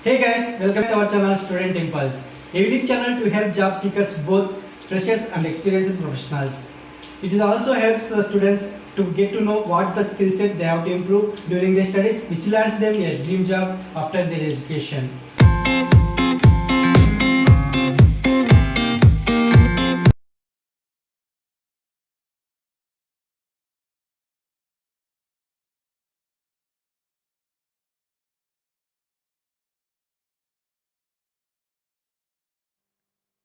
Hey guys, welcome to our channel Student Impulse, a unique channel to help job seekers, both freshers and experienced professionals. It also helps students to get to know what the skill set they have to improve during their studies, which lands them a dream job after their education.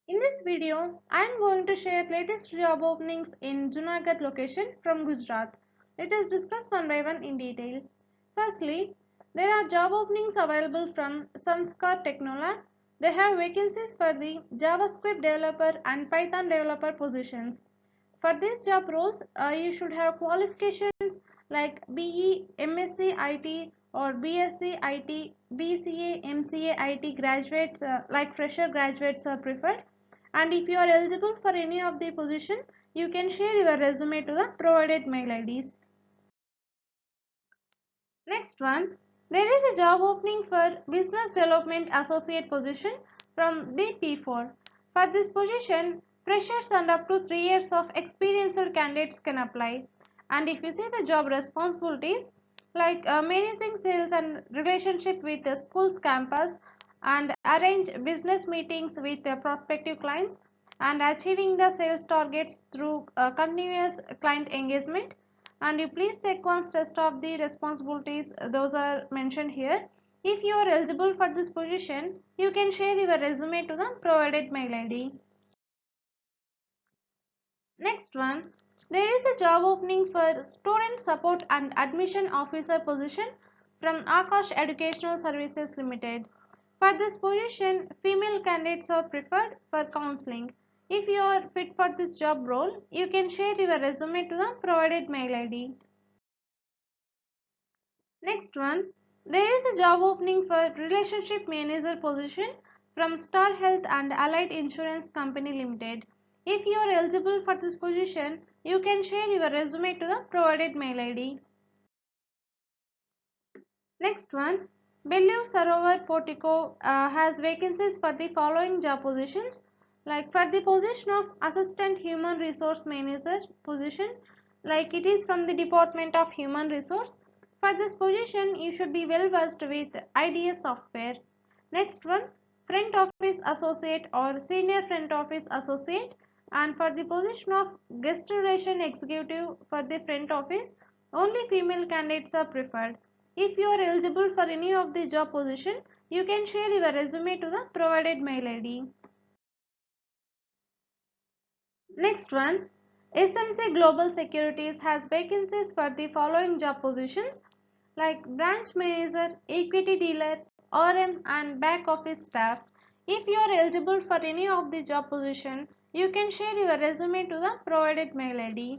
In this video, I am going to share latest job openings in Junagadh location from Gujarat. Let us discuss one by one in detail. Firstly, there are job openings available from Sanskar Technolab. They have vacancies for the JavaScript developer and Python developer positions. For these job roles, you should have qualifications like BE, MSc IT or BSc IT, BCA, MCA IT graduates like fresher graduates are preferred. And if you are eligible for any of the position, you can share your resume to the provided mail IDs. Next one, there is a job opening for Business Development Associate position from the P4. For this position, freshers and up to 3 years of experienced candidates can apply. And if you see the job responsibilities, like managing sales and relationship with the school's campus and arrange business meetings with the prospective clients and achieving the sales targets through continuous client engagement, and you please check once rest of the responsibilities those are mentioned here. If you are eligible for this position, you can share your resume to the provided mail ID. Next one, there is a job opening for student support and admission officer position from Akash Educational Services Limited. For this position, female candidates are preferred for counseling. If you are fit for this job role, you can share your resume to the provided mail ID. Next one, there is a job opening for relationship manager position from Star Health and Allied Insurance Company Limited. If you are eligible for this position, you can share your resume to the provided mail ID. Next one, Bellew Sarovar Portico has vacancies for the following job positions, like for the position of Assistant Human Resource Manager position, like it is from the Department of Human Resource. For this position, you should be well versed with IDS software. Next one, Front Office Associate or Senior Front Office Associate, and for the position of Guest Relation Executive for the Front Office, only female candidates are preferred. If you are eligible for any of the job position, you can share your resume to the provided mail ID. Next one, SMC Global Securities has vacancies for the following job positions, like branch manager, equity dealer, RM and back office staff. If you are eligible for any of the job position, you can share your resume to the provided mail ID.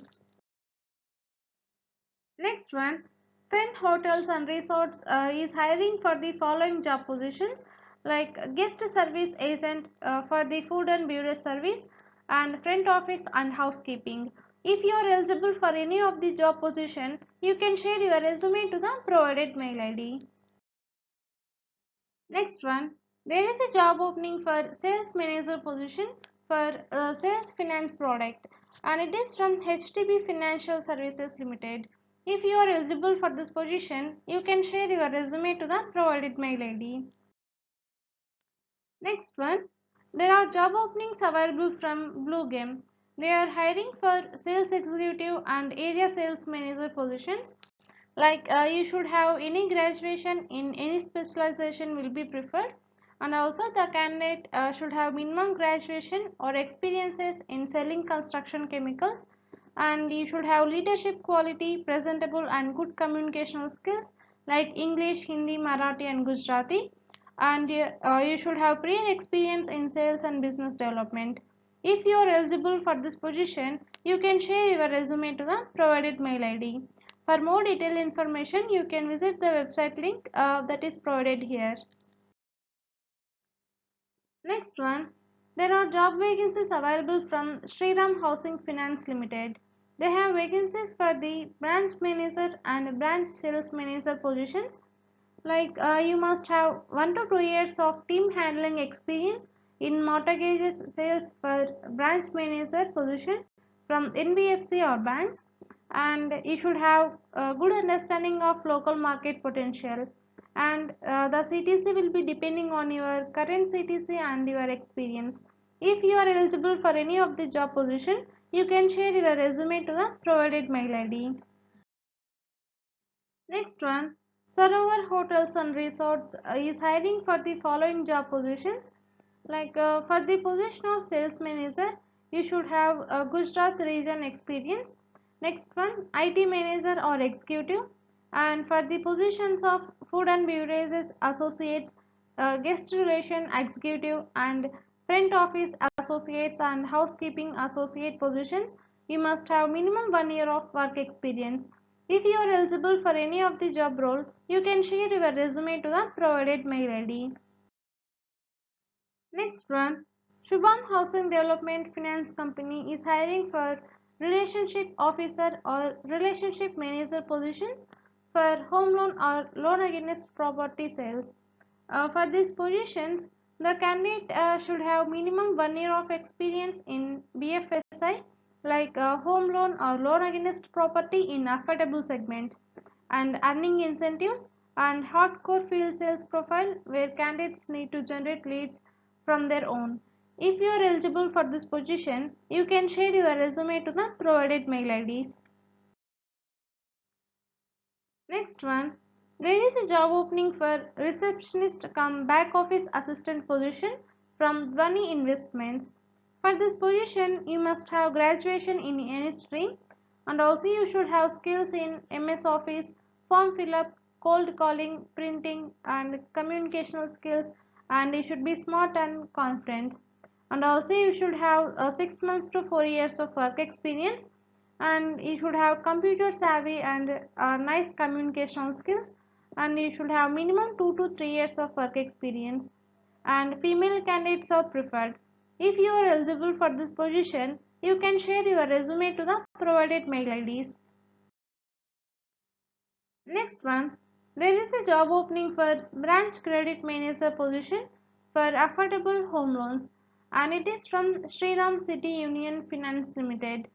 Next one, Fen Hotels and Resorts is hiring for the following job positions, like guest service agent for the food and beverage service and front office and housekeeping. If you are eligible for any of the job position, you can share your resume to the provided mail ID. Next one, there is a job opening for sales manager position for sales finance product, and it is from HTB Financial Services Limited. If you are eligible for this position, you can share your resume to the provided mail ID. Next one, there are job openings available from Blue Game. They are hiring for sales executive and area sales manager positions. Like you should have any graduation in any specialization will be preferred, and also the candidate should have minimum graduation or experiences in selling construction chemicals, and you should have leadership quality, presentable and good communicational skills like English, Hindi, Marathi and Gujarati, and you should have prior experience in sales and business development. If you are eligible for this position, you can share your resume to the provided mail ID. For more detailed information, you can visit the website link that is provided here. Next one, there are job vacancies available from Shriram Housing Finance Limited. They have vacancies for the branch manager and branch sales manager positions. Like you must have 1 to 2 years of team handling experience in mortgages sales for branch manager position from NBFC or banks, and you should have a good understanding of local market potential, and the CTC will be depending on your current CTC and your experience. If you are eligible for any of the job position, you can share your resume to the provided mail ID. Next one, Sarovar Hotels and Resorts is hiring for the following job positions. Like for the position of sales manager, you should have a Gujarat region experience. Next one, IT manager or executive. And for the positions of food and beverages associates, guest relation executive, and front office associates and housekeeping associate positions, you must have minimum 1 year of work experience. If you are eligible for any of the job role, you can share your resume to the provided mail ID. Next one, Shubham Housing Development Finance Company is hiring for relationship officer or relationship manager positions for home loan or loan against property sales. For these positions, the candidate should have minimum 1 year of experience in BFSI, like home loan or loan against property in affordable segment, and earning incentives and hardcore field sales profile where candidates need to generate leads from their own. If you are eligible for this position, you can share your resume to the provided mail IDs. Next one, there is a job opening for receptionist cum back office assistant position from Dwani Investments. For this position, you must have graduation in any stream, and also you should have skills in MS Office, form fill up, cold calling, printing, and communicational skills, and you should be smart and confident. And also you should have 6 months to 4 years of work experience, and you should have computer savvy and nice communication skills, and you should have minimum 2 to 3 years of work experience, and female candidates are preferred. If you are eligible for this position, you can share your resume to the provided mail IDs. Next one, there is a job opening for branch credit manager position for affordable home loans, and it is from Sriram City Union Finance Limited.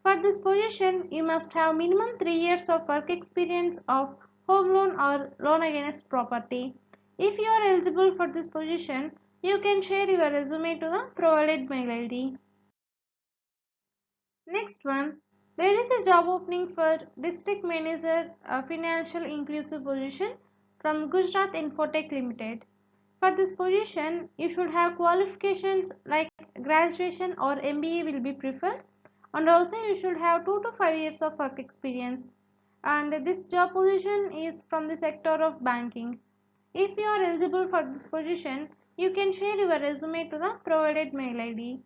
For this position, you must have minimum 3 years of work experience of home loan or loan against property. If you are eligible for this position, you can share your resume to the provided mail ID. Next one, there is a job opening for district manager financial inclusive position from Gujarat Infotech Limited. For this position, you should have qualifications like graduation or MBA will be preferred, and also you should have 2 to 5 years of work experience. And this job position is from the sector of banking. If you are eligible for this position, you can share your resume to the provided mail ID.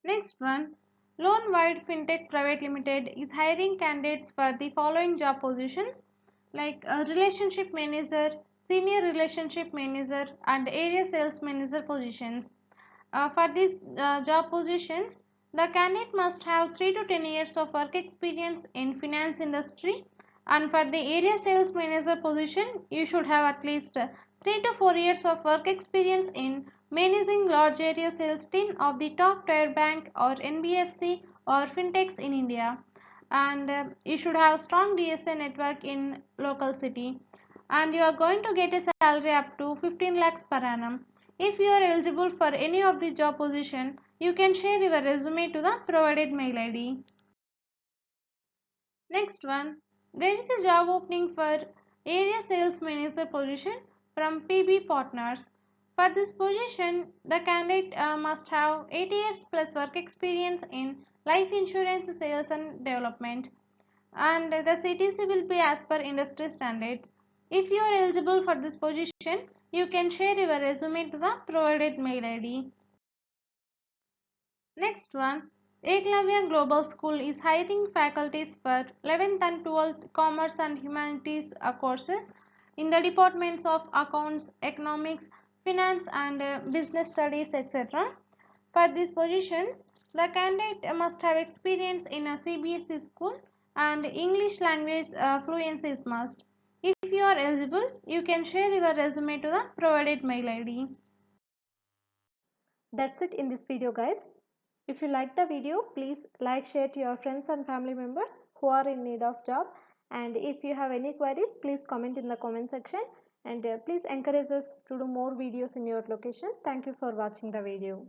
Next one, Lone Wide Fintech Private Limited is hiring candidates for the following job positions like a relationship manager, senior relationship manager, and area sales manager positions. For these job positions, the candidate must have 3 to 10 years of work experience in finance industry, and for the area sales manager position, you should have at least 3 to 4 years of work experience in managing large area sales team of the top tier bank or NBFC or fintechs in India, and you should have strong DSA network in local city, and you are going to get a salary up to 15 lakhs per annum. If you are eligible for any of the job position, you can share your resume to the provided mail ID. Next one, there is a job opening for area sales manager position from PB Partners. For this position, the candidate must have 8 years plus work experience in life insurance sales and development, and the CTC will be as per industry standards. If you are eligible for this position, you can share your resume to the provided mail ID. Next one, Eklavya Global School is hiring faculties for 11th and 12th Commerce and Humanities courses in the departments of Accounts, Economics, Finance and Business Studies, etc. For these positions, the candidate must have experience in a CBSE school, and English language fluency is must. you are eligible, you can share your resume to the provided mail ID. That's it in this video, guys. If you like the video, please like, share to your friends and family members who are in need of job. And if you have any queries, please comment in the comment section. And please encourage us to do more videos in your location. Thank you for watching the video.